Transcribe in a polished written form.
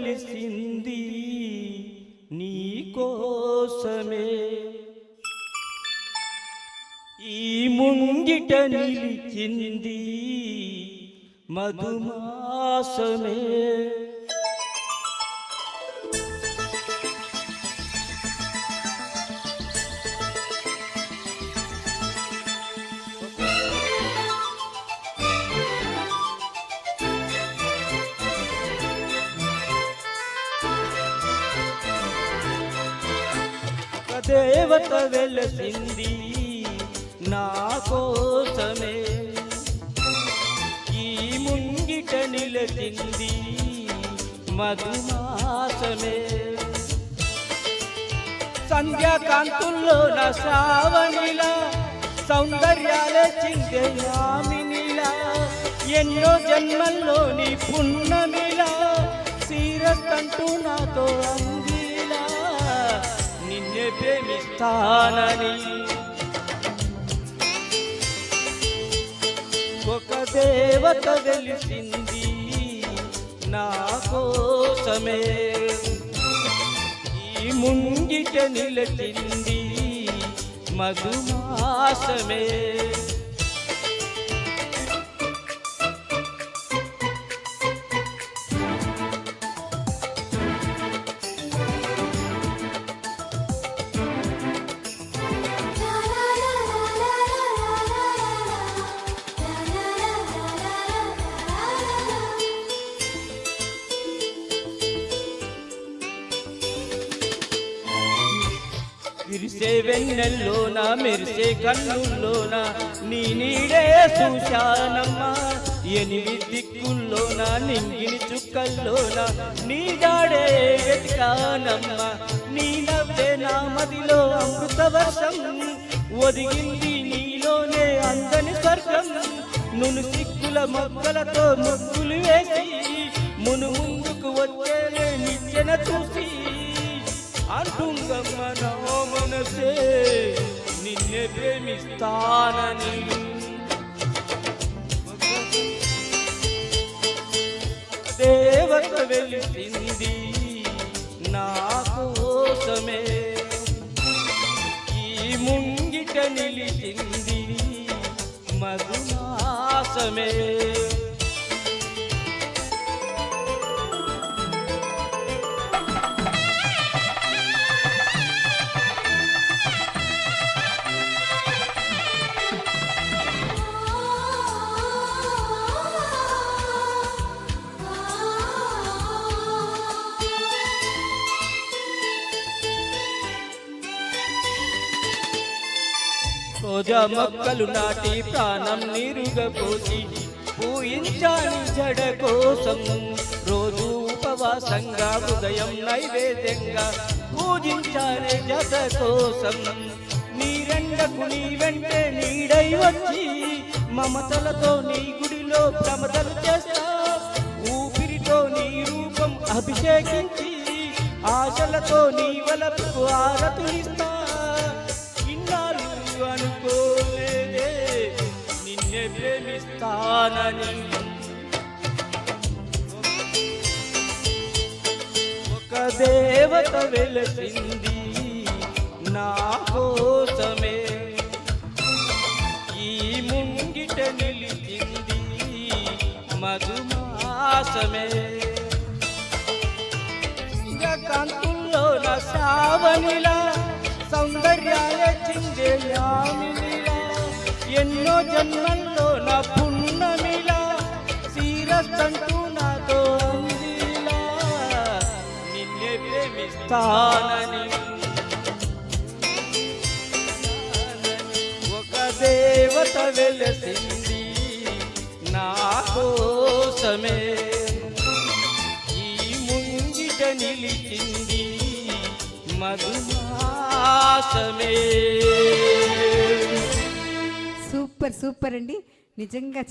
వెలిసింది నీ కోసమే, ఈ ముంగిట నిలిచింది మధుమాసమే. దేవత వెలసింది నా కోసమే, ఈ ముంగిట నిలచింది మధుమాసమే. సంధ్యాకాంతుల్లో నా శ్రావణిలా, సౌందర్యాలే చిందే యామినిలా, ఎన్నో జన్మల్లోని పున్నమిలా, సీరస్తంటూ నాతో అందిలా, నిన్నే ప్రేమిస్తానని. ఒక దేవత వెలిసింది నా కోసమే, ఈ ముంగిట నిలచింది మధుమాసమే. విరిసే వెన్నెల్లోన మెరిసే కన్నుల్లోన నీ నీడే చూశానమ్మా, ఎనిమిది దిక్కుల్లోన నింగిని చుక్కల్లోన నీ జాడే వెతికానమ్మా. నీ నవ్వే నా మదిలో అమృత వర్షం, ఒదిగింది నీలోనే అందని స్వర్గం. నును సిక్కుల మొక్కలతో ముగ్గులు వేసి మును ముందుకు వచ్చేలే నిచ్చెన చూసి, అంటుంగమ్మ నా మనసే నిన్నే ప్రేమిస్తానని. దేవత వెలిసింది నా కోసమే, ఈ ముంగిట నిలిచింది మధుమాసమే. రోజా మొక్కలు నాటి ప్రాణం నీరుగా పోసి పూయించాని జడ కోసం, రోజు ఉపవాసంగా ఉదయం నైవేద్యంగా పూజించానే జత కోసం. నీరెండకు నీ వెంటే నీడై వచ్చి మమతలతో నీ గుడిలో ప్రమదలు చేస్తా, ఊపిరితో నీ రూపం అభిషేకించి ఆశలతో నీ వలపుకు ఆరతులిస్తా. ఇన్నాళ్ళు అనుకోలేదే నిన్నే ప్రేమిస్తానని. ఒక దేవత వెలసింది నా కోసమే, ఈ ముంగిట నిలిచింది మధుమాసమే. కాంతుల్లో నా శ్రావణిలా, సౌందర్యాలే చిందే యామినిలా, ఎన్నో జన్మల్లో నా పున్నమిలా, సీరస్తంటూ నాతో అందిలా, నిన్నే ప్రేమిస్తానని. ఒక దేవత వెలసింది నా కోసమే, ఈ ముంగిట నిలిచింది మధుమాసమే. సూపర్ సూపర్ అండి, నిజంగా.